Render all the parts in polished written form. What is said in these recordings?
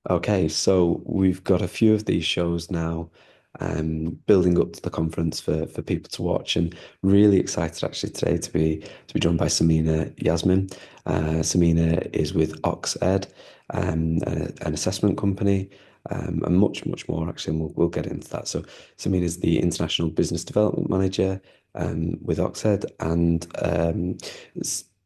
Okay, so we've got a few of these shows now, building up to the conference for people to watch, and really excited actually today to be joined by Samina Yasmin. Samina is with OxEd, an assessment company, and much more actually, and we'll get into that. So Samina is the International Business Development Manager with OxEd, and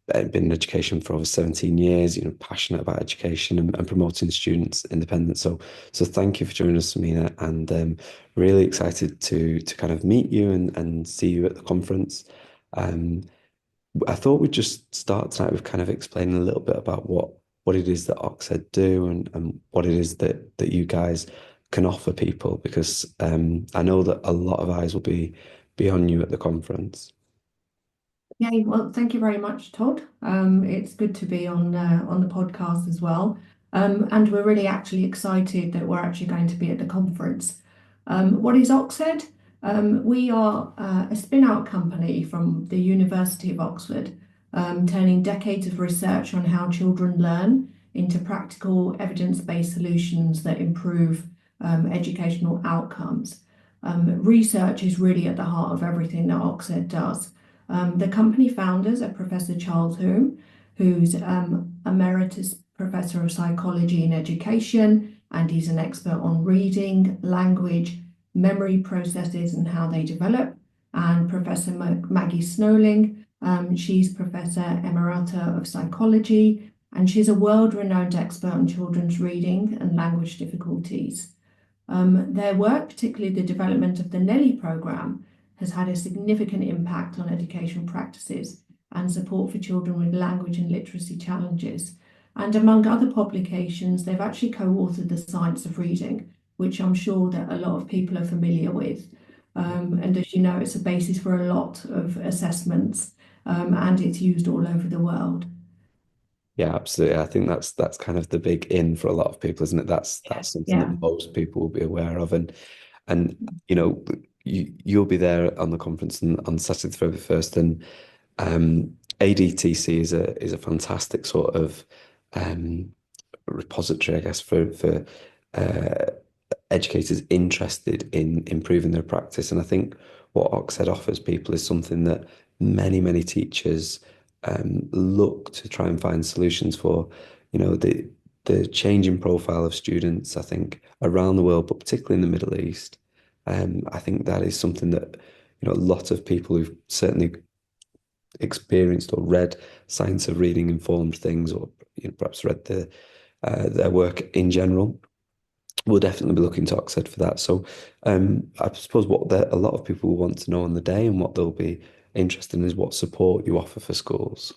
been in education for over 17 years, passionate about education and promoting students' independence. So thank you for joining us, Samina, and really excited to kind of meet you and see you at the conference. Um, I thought we'd just start tonight with kind of explaining a little bit about what it is that OxEd do and what it is that you guys can offer people, because I know that a lot of eyes will be on you at the conference. Yeah, well, thank you very much, Todd. It's good to be on the podcast as well. And we're really actually excited that we're actually going to be at the conference. What is OxEd? We are a spin-out company from the University of Oxford, turning decades of research on how children learn into practical, evidence-based solutions that improve educational outcomes. Research is really at the heart of everything that OxEd does. The company founders are Professor Charles Hume, who's Emeritus Professor of Psychology and Education, and he's an expert on reading, language, memory processes, and how they develop. And Professor Maggie Snowling, she's Professor Emerita of Psychology, and she's a world-renowned expert on children's reading and language difficulties. Their work, particularly the development of the Nelly program, has had a significant impact on educational practices and support for children with language and literacy challenges. And among other publications, they've actually co-authored The Science of Reading, which I'm sure that a lot of people are familiar with. And as you know, it's a basis for a lot of assessments, and it's used all over the world. Yeah, absolutely. I think that's kind of the big in for a lot of people, isn't it? Yeah. That's something Yeah. that most people will be aware of, and you know you'll be there on the conference on Saturday, February 1st, and ADTC is a fantastic sort of um, repository, I guess, for uh, educators interested in improving their practice. And I think what OxEd offers people is something that many teachers look to try and find solutions for. The changing profile of students, I think, around the world, but particularly in the Middle East. I think that is something that, a lot of people who've certainly experienced or read science of reading informed things, or perhaps read their work in general, we'll definitely be looking to Oxford for that. So I suppose a lot of people will want to know on the day and what they'll be interested in is what support you offer for schools.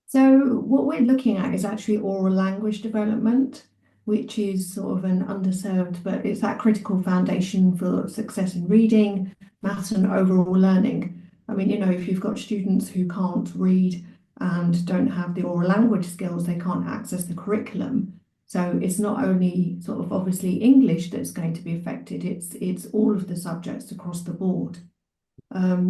So what we're looking at is actually oral language development, which is sort of an underserved, but it's that critical foundation for success in reading, maths, and overall learning. I mean, if you've got students who can't read and don't have the oral language skills, they can't access the curriculum. So it's not only sort of obviously English that's going to be affected, it's all of the subjects across the board.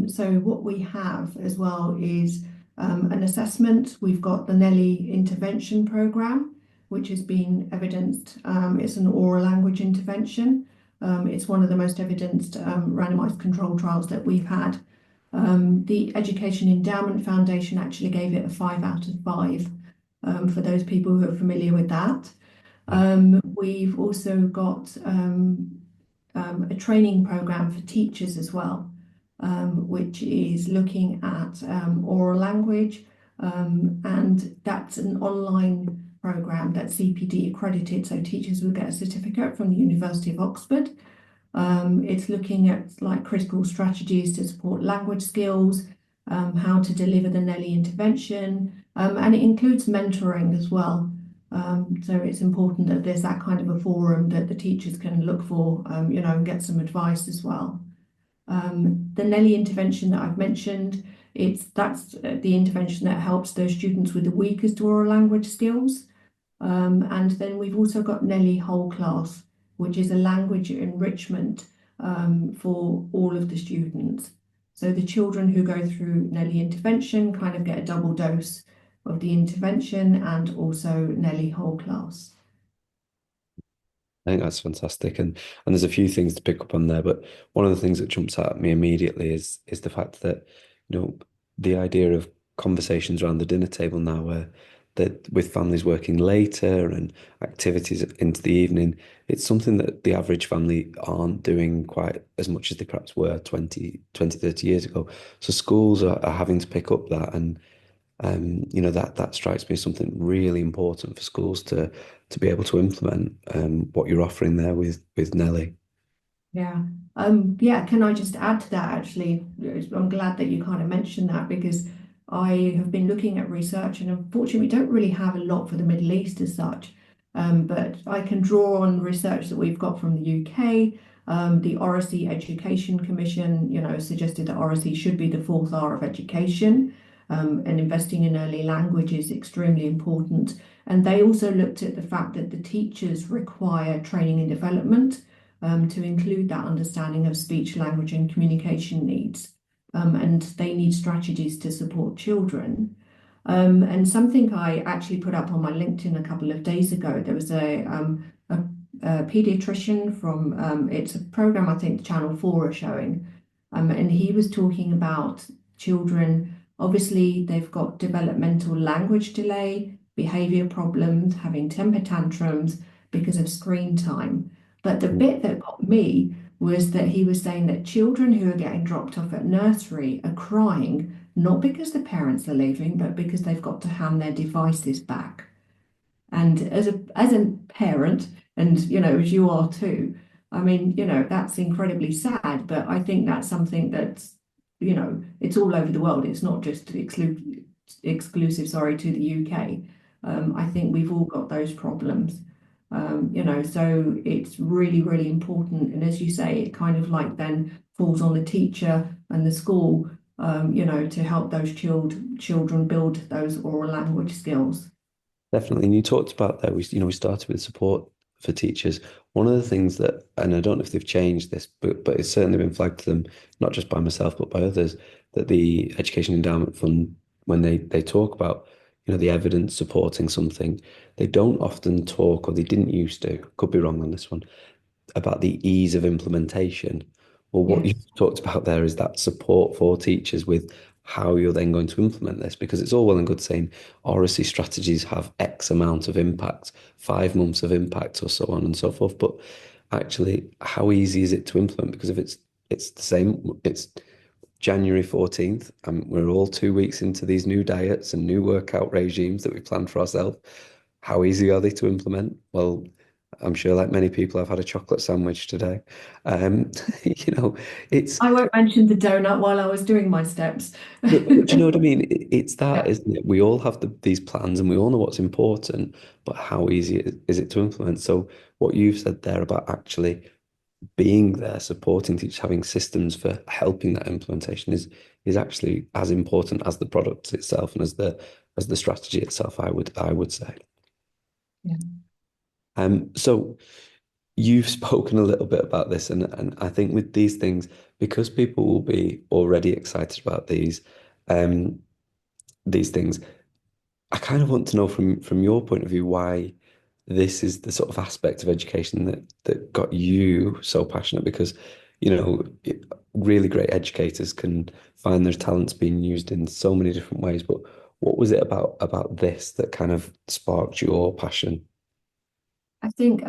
So what we have as well is an assessment. We've got the Nelly intervention program, which has been evidenced. It's an oral language intervention. It's one of the most evidenced randomized control trials that we've had. The Education Endowment Foundation actually gave it a 5 out of 5 for those people who are familiar with that. We've also got a training program for teachers as well, which is looking at oral language, and that's an online program that's CPD accredited, so teachers will get a certificate from the University of Oxford. It's looking at like critical strategies to support language skills, how to deliver the Nelly intervention, and it includes mentoring as well. So it's important that there's that kind of a forum that the teachers can look for, and get some advice as well. The Nelly intervention that I've mentioned, that's the intervention that helps those students with the weakest oral language skills. And then we've also got Nelly Whole Class, which is a language enrichment for all of the students. So the children who go through Nelly intervention kind of get a double dose of the intervention and also Nelly Whole Class. I think that's fantastic, and there's a few things to pick up on there, but one of the things that jumps out at me immediately is the fact that, the idea of conversations around the dinner table now, where that with families working later and activities into the evening, it's something that the average family aren't doing quite as much as they perhaps were 30 years ago. So schools are having to pick up that, and that strikes me as something really important for schools to be able to implement what you're offering there with Nelly. Yeah. Yeah, can I just add to that actually? I'm glad that you kind of mentioned that because I have been looking at research and unfortunately we don't really have a lot for the Middle East as such. But I can draw on research that we've got from the UK. The Oracy Education Commission, suggested that Oracy should be the fourth R of education. And investing in early language is extremely important. And they also looked at the fact that the teachers require training and development to include that understanding of speech, language, and communication needs. And they need strategies to support children. And something I actually put up on my LinkedIn a couple of days ago, there was a pediatrician from, it's a program I think Channel 4 are showing, and he was talking about children. Obviously, they've got developmental language delay, behavior problems, having temper tantrums because of screen time. But the bit that got me was that he was saying that children who are getting dropped off at nursery are crying, not because the parents are leaving, but because they've got to hand their devices back. And as a parent, and as you are too, I mean, that's incredibly sad, but I think that's something that's, it's all over the world. It's not just exclusive, sorry, to the UK. I think we've all got those problems. So it's really, really important. And as you say, it kind of like then falls on the teacher and the school, to help those children build those oral language skills. Definitely. And you talked about that. We started with support for teachers. One of the things that, and I don't know if they've changed this, but it's certainly been flagged to them, not just by myself, but by others, that the Education Endowment Fund, when they talk about, the evidence supporting something, they don't often talk, or they didn't used to, could be wrong on this one, about the ease of implementation. Well, what you Yes. talked about there is that support for teachers with how you're then going to implement this, because it's all well and good saying oracy strategies have X amount of impact, 5 months of impact, or so on and so forth. But actually, how easy is it to implement? Because if it's the same, it's January 14th, and we're all 2 weeks into these new diets and new workout regimes that we planned for ourselves. How easy are they to implement? Well, I'm sure, like many people, I've had a chocolate sandwich today. Um, you know, it's I won't mention the donut while I was doing my steps. but do you know what I mean? It's that, Yeah. isn't it? We all have these plans and we all know what's important, but how easy is it to implement? So what you've said there about actually being there, supporting teachers, having systems for helping that implementation is actually as important as the product itself and as the strategy itself, I would say. Yeah. So you've spoken a little bit about this, and I think with these things, because people will be already excited about these things, I kind of want to know from your point of view why this is the sort of aspect of education that got you so passionate, because really great educators can find their talents being used in so many different ways. But what was it about this that kind of sparked your passion? I think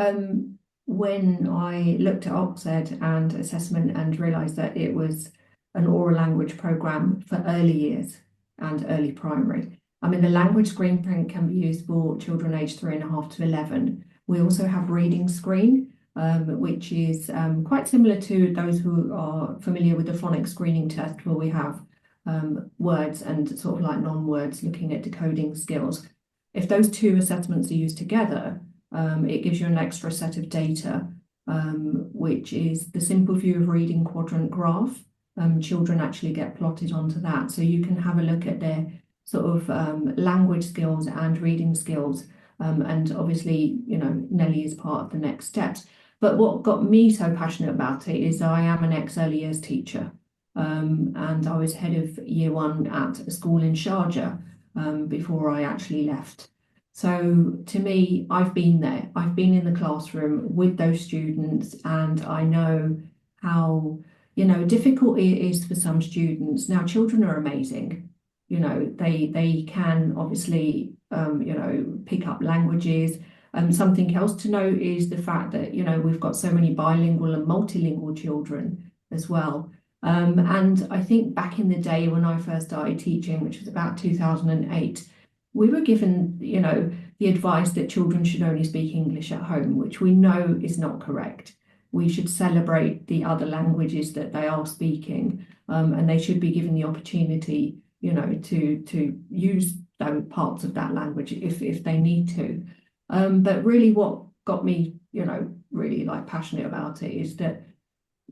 when I looked at OxEd and assessment and realised that it was an oral language programme for early years and early primary. I mean, the language screen print can be used for children aged 3.5 to 11. We also have reading screen, which is quite similar to those who are familiar with the phonics screening test, where we have words and sort of like non-words looking at decoding skills. If those two assessments are used together, it gives you an extra set of data, which is the simple view of reading quadrant graph. Children actually get plotted onto that. So you can have a look at their sort of language skills and reading skills. And obviously, Nelly is part of the next steps. But what got me so passionate about it is I am an ex-early years teacher. And I was head of year one at a school in Sharjah before I actually left. So to me, I've been there. I've been in the classroom with those students, and I know how, difficult it is for some students. Now, children are amazing. They can obviously, pick up languages. Something else to note is the fact that, we've got so many bilingual and multilingual children as well. And I think back in the day when I first started teaching, which was about 2008, we were given, the advice that children should only speak English at home, which we know is not correct. We should celebrate the other languages that they are speaking, and they should be given the opportunity, to use those parts of that language if they need to. But really, what got me, really like passionate about it is that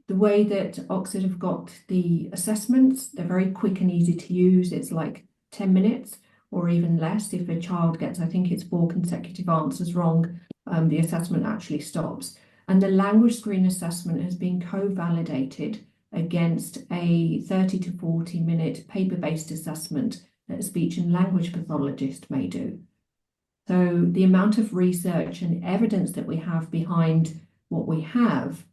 the way that OxEd have got the assessments, they're very quick and easy to use. It's like 10 minutes or even less. If a child gets, I think it's 4 consecutive answers wrong, the assessment actually stops. And the language screen assessment has been co-validated against a 30 to 40-minute paper-based assessment that a speech and language pathologist may do. So the amount of research and evidence that we have behind what we have,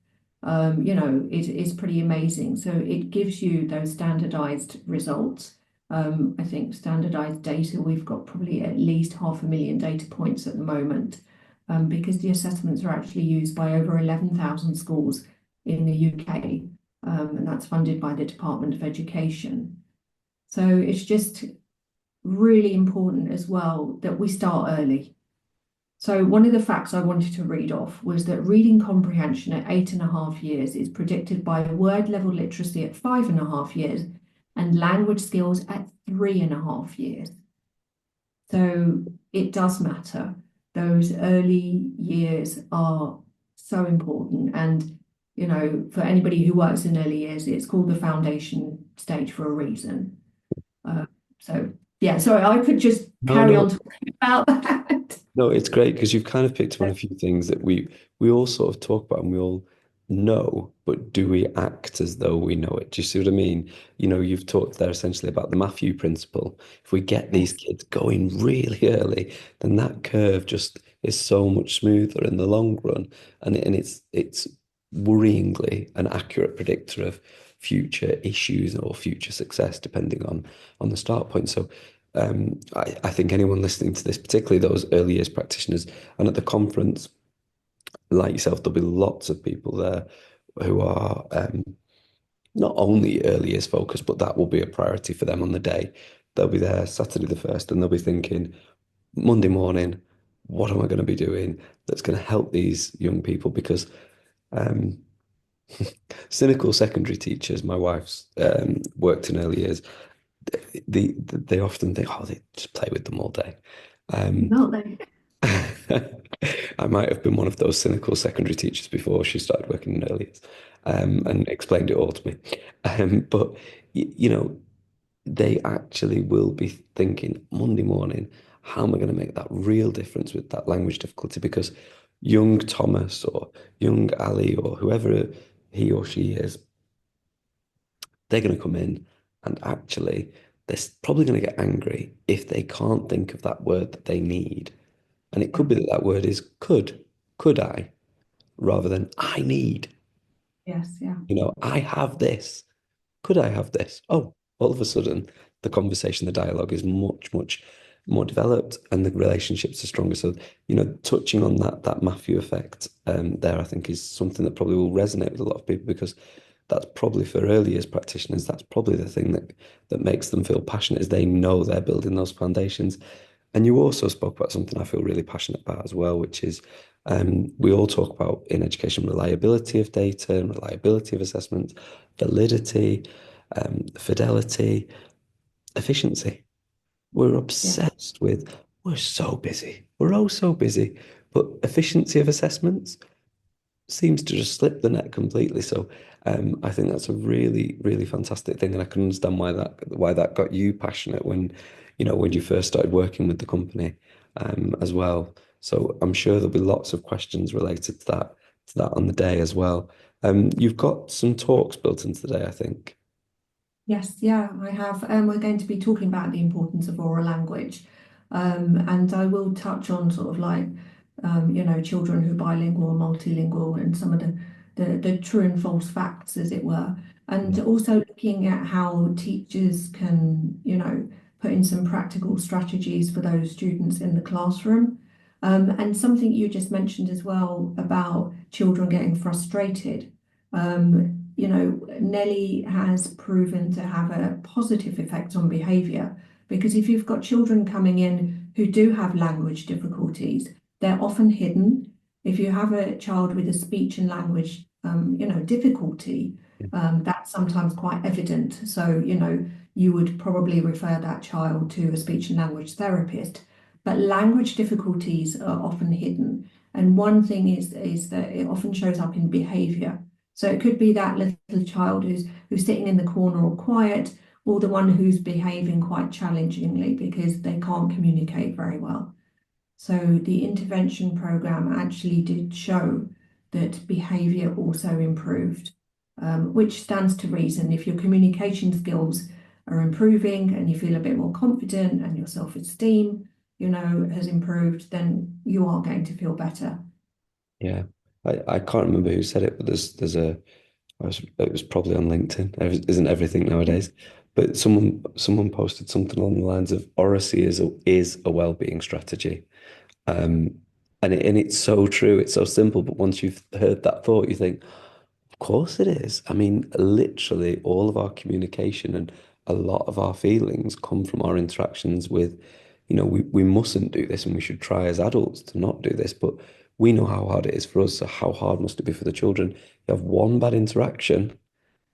it is pretty amazing. So it gives you those standardized results. I think standardized data, we've got probably at least 500,000 data points at the moment, because the assessments are actually used by over 11,000 schools in the UK, and that's funded by the Department of Education. So it's just really important as well that we start early. So one of the facts I wanted to read off was that reading comprehension at 8.5 years is predicted by word level literacy at 5.5 years and language skills at 3.5 years. So it does matter. Those early years are so important. And, for anybody who works in early years, it's called the foundation stage for a reason. So yeah, sorry, I could just No, carry no, on talking about that. no, it's great because you've kind of picked up on a few things that we all sort of talk about and we all know, but do we act as though we know it? Do you see what I mean? You've talked there essentially about the Matthew principle. If we get these Yes, kids going really early, then that curve just is so much smoother in the long run, and it's worryingly an accurate predictor of future issues or future success, depending on the start point. So I think anyone listening to this, particularly those early years practitioners, and at the conference, like yourself, there'll be lots of people there who are not only early years focused, but that will be a priority for them on the day. They'll be there Saturday the 1st and they'll be thinking, Monday morning, what am I going to be doing that's going to help these young people? Because um, cynical secondary teachers, my wife's worked in early years, they often think, oh, they just play with them all day. Um, not they? I might have been one of those cynical secondary teachers before she started working in early years, and explained it all to me. But they actually will be thinking Monday morning, how am I going to make that real difference with that language difficulty? Because young Thomas or young Ali or whoever he or she is, they're going to come in and actually they're probably going to get angry if they can't think of that word that they need. And it Yeah. could be that that word is could I, rather than I need. Yes, yeah, I have this. Could I have this? Oh, all of a sudden, the conversation, the dialogue is much, much more developed and the relationships are stronger. So, touching on that Matthew effect there, I think is something that probably will resonate with a lot of people because that's probably for early years practitioners, that's probably the thing that makes them feel passionate is they know they're building those foundations. And you also spoke about something I feel really passionate about as well, which is we all talk about in education reliability of data and reliability of assessments, validity, fidelity, efficiency. We're yeah, obsessed with, we're so busy. We're all so busy. But efficiency of assessments seems to just slip the net completely. So I think that's a really, really fantastic thing. And I can understand why that got you passionate when you first started working with the company as well. So I'm sure there'll be lots of questions related to that on the day as well. You've got some talks built into the day, I think. yes, yeah, I have. We're going to be talking about the importance of oral language. And I will touch on sort of like, children who are bilingual, multilingual, and some of the true and false facts, as it were. And Yeah. also looking at how teachers can, put in some practical strategies for those students in the classroom. And something you just mentioned as well about children getting frustrated. Nelly has proven to have a positive effect on behaviour because if you've got children coming in who do have language difficulties, they're often hidden. If you have a child with a speech and language, difficulty, that's sometimes quite evident. So, you would probably refer that child to a speech and language therapist. But language difficulties are often hidden. And one thing is that it often shows up in behaviour. So it could be that little child who's sitting in the corner or quiet, or the one who's behaving quite challengingly because they can't communicate very well. So the intervention program actually did show that behaviour also improved, which stands to reason. If your communication skills are improving and you feel a bit more confident and your self-esteem, has improved, then you are going to feel better. Yeah. I can't remember who said it, but it was probably on LinkedIn. Isn't everything nowadays? But someone posted something along the lines of oracy is a well-being strategy. Um, and it's so true, it's so simple, but once you've heard that thought, you think, of course it is. I mean, literally all of our communication and a lot of our feelings come from our interactions with, we mustn't do this and we should try as adults to not do this, but we know how hard it is for us. So how hard must it be for the children? You have one bad interaction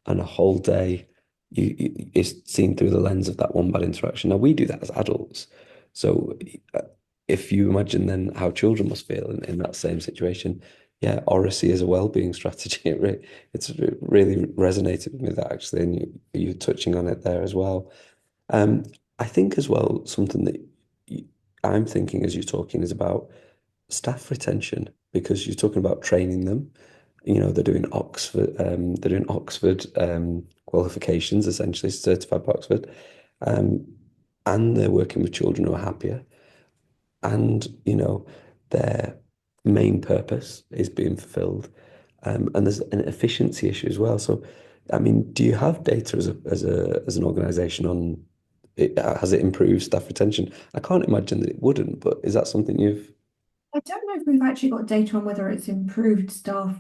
and a whole day is seen through the lens of that one bad interaction. Now we do that as adults. So uh, if you imagine then how children must feel in that same situation, yeah, oracy is a well-being strategy. It really resonated with me that actually, and you're touching on it there as well. Um, I think as well something that y- I'm thinking as you're talking is about staff retention because you're talking about training them. They're doing Oxford qualifications, essentially certified by Oxford, um, and they're working with children who are happier, and their main purpose is being fulfilled, and there's an efficiency issue as well. So, I mean, do you have data as an organisation on it? Has it improved staff retention? I can't imagine that it wouldn't, but is that something you've? I don't know if we've actually got data on whether it's improved staff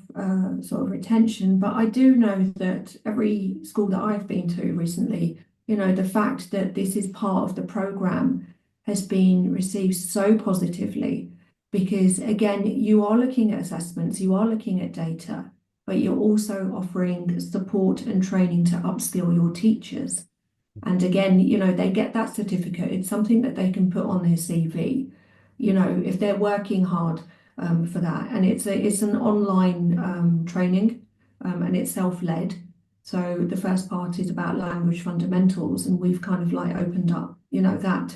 sort of retention, but I do know that every school that I've been to recently, the fact that this is part of the program has been received so positively because, again, you are looking at assessments, you are looking at data, but you're also offering support and training to upskill your teachers. And again, they get that certificate. It's something that they can put on their CV, if they're working hard for that. And it's an online training and it's self-led. So the first part is about language fundamentals, and we've kind of like opened up, that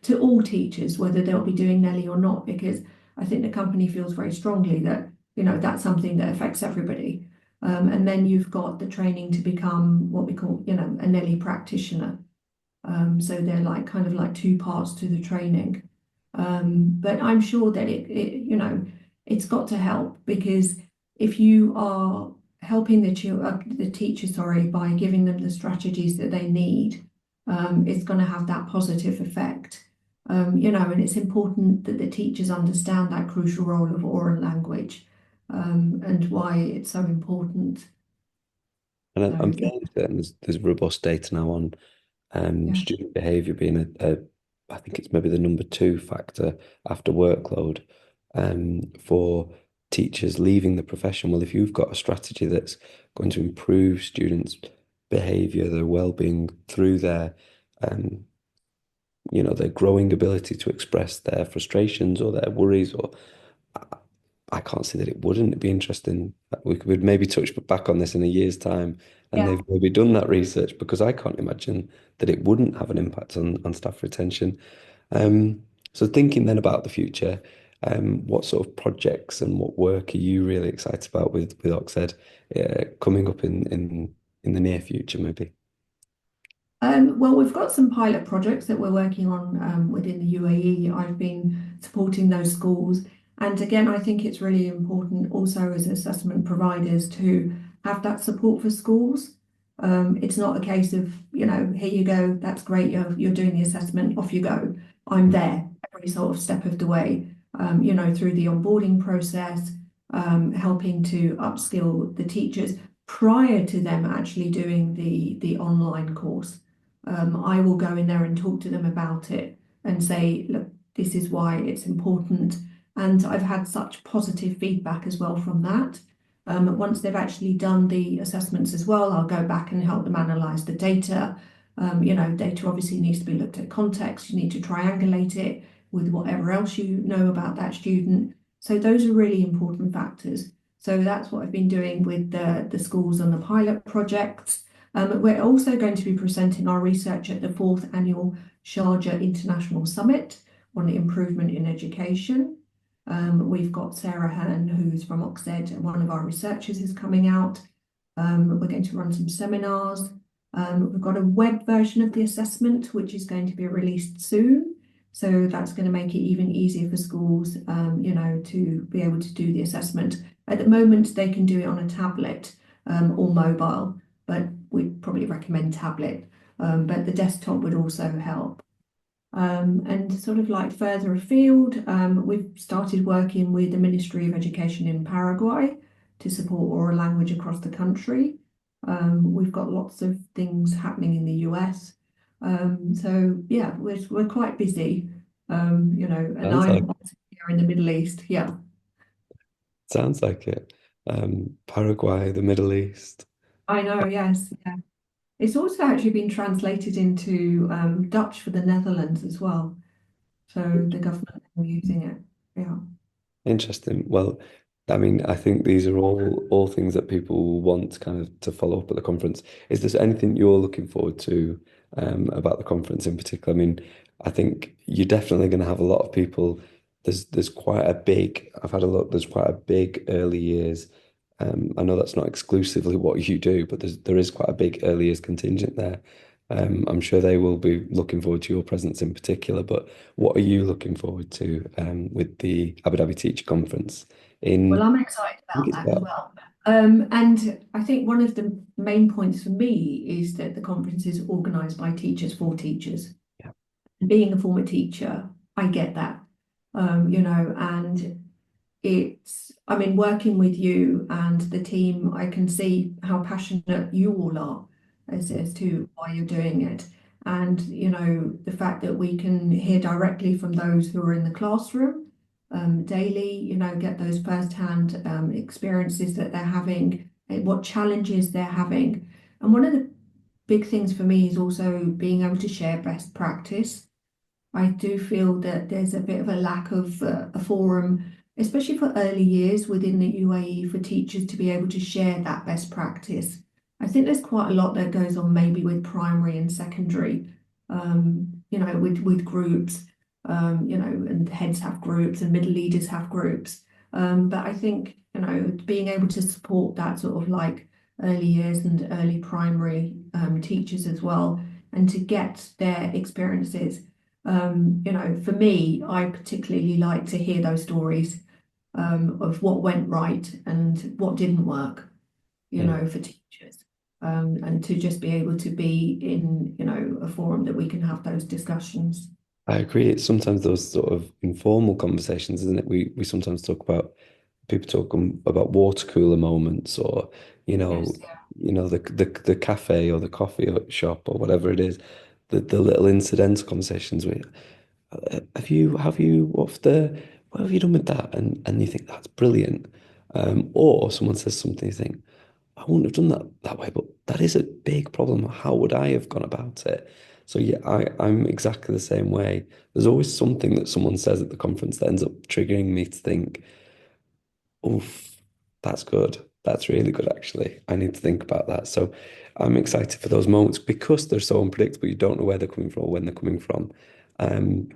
to all teachers, whether they'll be doing Nelly or not, because I think the company feels very strongly that, that's something that affects everybody. And then you've got the training to become what we call, a Nelly practitioner. So they're like kind of like two parts to the training. But I'm sure that it's got to help because if you are helping the teacher, sorry, by giving them the strategies that they need, it's going to have that positive effect. And it's important that the teachers understand that crucial role of oral language, and why it's so important. And I'm So yeah, fairly certain there's robust data now on yeah. student behaviour being I think it's maybe the number two factor after workload for teachers leaving the profession. Well, if you've got a strategy that's going to improve students' behaviour, their well-being through um, their growing ability to express their frustrations or their worries, or I I can't see that it wouldn't. It'd be interesting. We could maybe touch back on this in a year's time, and Yeah. they've maybe done that research because I can't imagine that it wouldn't have an impact on staff retention. So thinking then about the future, what sort of projects and what work are you really excited about with OxEd coming up in the near future, maybe? Well, we've got some pilot projects that we're working on within the UAE. I've been supporting those schools. And again, I think it's really important also as assessment providers to have that support for schools. It's not a case of, here you go, that's great, you're doing the assessment, off you go. I'm there every sort of step of the way, through the onboarding process, helping to upskill the teachers prior to them actually doing the online course. I will go in there and talk to them about it and say, look, this is why it's important. And I've had such positive feedback as well from that. Once they've actually done the assessments as well, I'll go back and help them analyze the data. Data obviously needs to be looked at context. You need to triangulate it with whatever else you know about that student. So those are really important factors. So that's what I've been doing with the schools on the pilot projects. We're also going to be presenting our research at the fourth annual Sharjah International Summit on improvement in education. We've got Sarah Hearn, who's from OxEd, and one of our researchers is coming out. We're going to run some seminars. We've got a web version of the assessment, which is going to be released soon. So that's going to make it even easier for schools, to be able to do the assessment. At the moment, they can do it on a tablet or mobile, but we'd probably recommend tablet. But the desktop would also help. And sort of like further afield, we've started working with the Ministry of Education in Paraguay to support oral language across the country. We've got lots of things happening in the US. So yeah, we're quite busy, and Sounds like I'm here in the Middle East. Yeah, sounds like it. Paraguay, the Middle East. I know. Yes, yeah. It's also actually been translated into Dutch for the Netherlands as well. So the government are using it. Yeah. Interesting. Well, I mean, I think these are all things that people want kind of to follow up at the conference. Is there anything you're looking forward to about the conference in particular? I mean, I think you're definitely going to have a lot of people. There's quite a big. I've had a look. There's quite a big early years. I know that's not exclusively what you do, but there is quite a big early years contingent there. I'm sure they will be looking forward to your presence in particular, but what are you looking forward to with the Abu Dhabi Teacher Conference Well, in, I'm excited I think about it's that as about, well. And I think one of the main points for me is that the conference is organised by teachers for teachers. yeah, Being a former teacher, I get that. And I mean, working with you and the team, I can see how passionate you all are as to why you're doing it. And, the fact that we can hear directly from those who are in the classroom daily, get those firsthand experiences that they're having, what challenges they're having. And one of the big things for me is also being able to share best practice. I do feel that there's a bit of a lack of a forum, especially for early years within the UAE, for teachers to be able to share that best practice. I think there's quite a lot that goes on maybe with primary and secondary, with groups, and heads have groups and middle leaders have groups. But I think, being able to support that sort of like early years and early primary teachers as well, and to get their experiences. For me, I particularly like to hear those stories of what went right and what didn't work, mm, for teachers. And to just be able to be in, a forum that we can have those discussions. I agree. It's sometimes those sort of informal conversations, isn't it? We sometimes talk about people talking about water cooler moments, or you know, Yes, yeah. the cafe or the coffee shop or whatever it is, the little incidental conversations with. Have you what have you done with that? And you think that's brilliant. Or someone says something, you think, I wouldn't have done that way, but that is a big problem. How would I have gone about it? So yeah, I'm exactly the same way. There's always something that someone says at the conference that ends up triggering me to think, oof, that's good. That's really good, actually. I need to think about that. So I'm excited for those moments because they're so unpredictable. You don't know where they're coming from or when they're coming from. Um,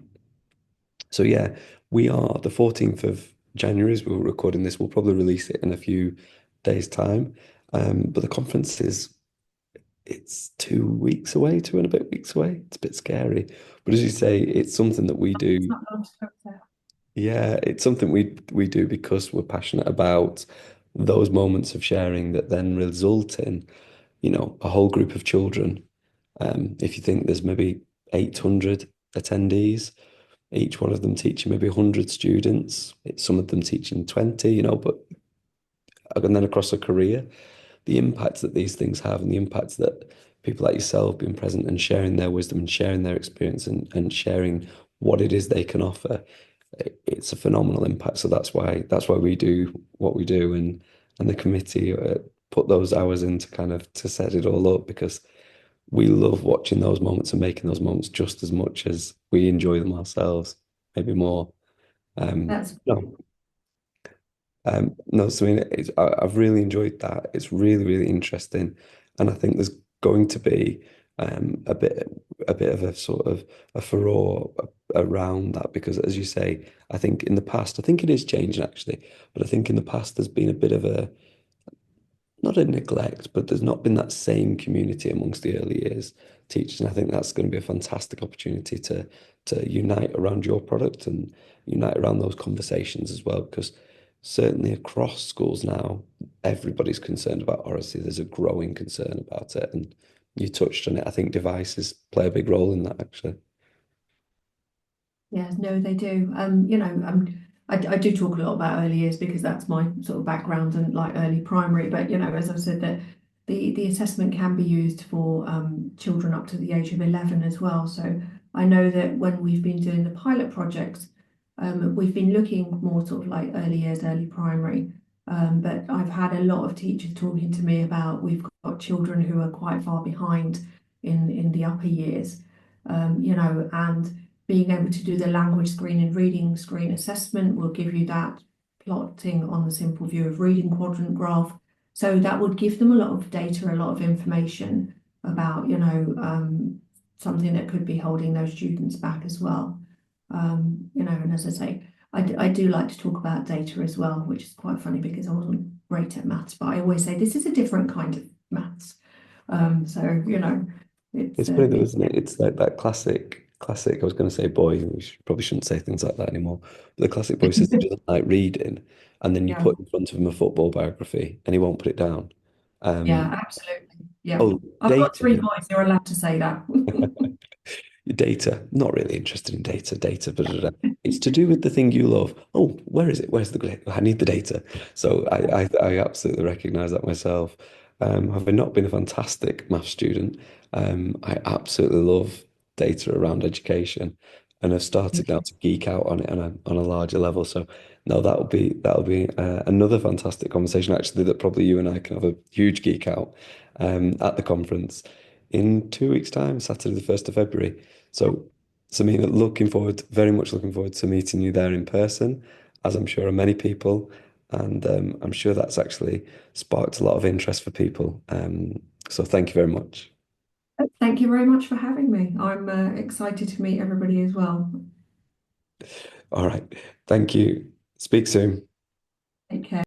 so yeah, we are the 14th of January as we're recording this. We'll probably release it in a few days' time. But the conference is it's 2 weeks away, 2 and a bit weeks away. It's a bit scary. But as you say, it's something that we It's do. not long to process. Yeah, it's something we do because we're passionate about those moments of sharing that then result in, a whole group of children. If you think there's maybe 800 attendees, each one of them teaching maybe 100 students, some of them teaching 20, but and then across a career, the impacts that these things have and the impacts that people like yourself being present and sharing their wisdom and sharing their experience and sharing what it is they can offer, it's a phenomenal impact. So that's why we do what we do, and the committee put those hours in to kind of to set it all up because we love watching those moments and making those moments just as much as we enjoy them ourselves, maybe more. That's No, no, so I mean, I've really enjoyed that. It's really, really interesting, and I think there's going to be a bit of a sort of a furore around that because, as you say, I think in the past, I think it is changing actually, but I think in the past there's been a bit of a not a neglect, but there's not been that same community amongst the early years teachers. And I think that's going to be a fantastic opportunity to unite around your product and unite around those conversations as well. Because certainly across schools now, everybody's concerned about oracy. There's a growing concern about it. And you touched on it. I think devices play a big role in that actually. Yeah, no, they do. I do talk a lot about early years because that's my sort of background and like early primary. But as I've said, that the assessment can be used for children up to the age of 11 as well. So I know that when we've been doing the pilot projects, we've been looking more sort of like early years, early primary. But I've had a lot of teachers talking to me about we've got children who are quite far behind in the upper years, and being able to do the language screen and reading screen assessment will give you that plotting on the simple view of reading quadrant graph. So that would give them a lot of data, a lot of information about, something that could be holding those students back as well. And as I say, I do like to talk about data as well, which is quite funny because I wasn't great at maths, but I always say this is a different kind of maths. So, it's It's funny though, isn't it? It's like that classic. I was going to say boy. Probably shouldn't say things like that anymore. But the classic boy says he doesn't like reading, and then you yeah. put in front of him a football biography, and he won't put it down. Yeah, Um, absolutely. Yeah. oh, I've got three data. boys, you're allowed to say that. Data, not really interested in data, but it's to do with the thing you love. Oh, where is it? Where's the data? I need the data. So I absolutely recognize that myself. Having not been a fantastic math student, I absolutely love data around education, and I've started now to geek out on it on a larger level. So no, that'll be another fantastic conversation actually that probably you and I can have a huge geek out at the conference in 2 weeks' time, Saturday the 1st of February. So, Samina, very much looking forward to meeting you there in person, as I'm sure are many people. And I'm sure that's actually sparked a lot of interest for people. So thank you very much. Thank you very much for having me. I'm excited to meet everybody as well. All right. Thank you. Speak soon. Take care.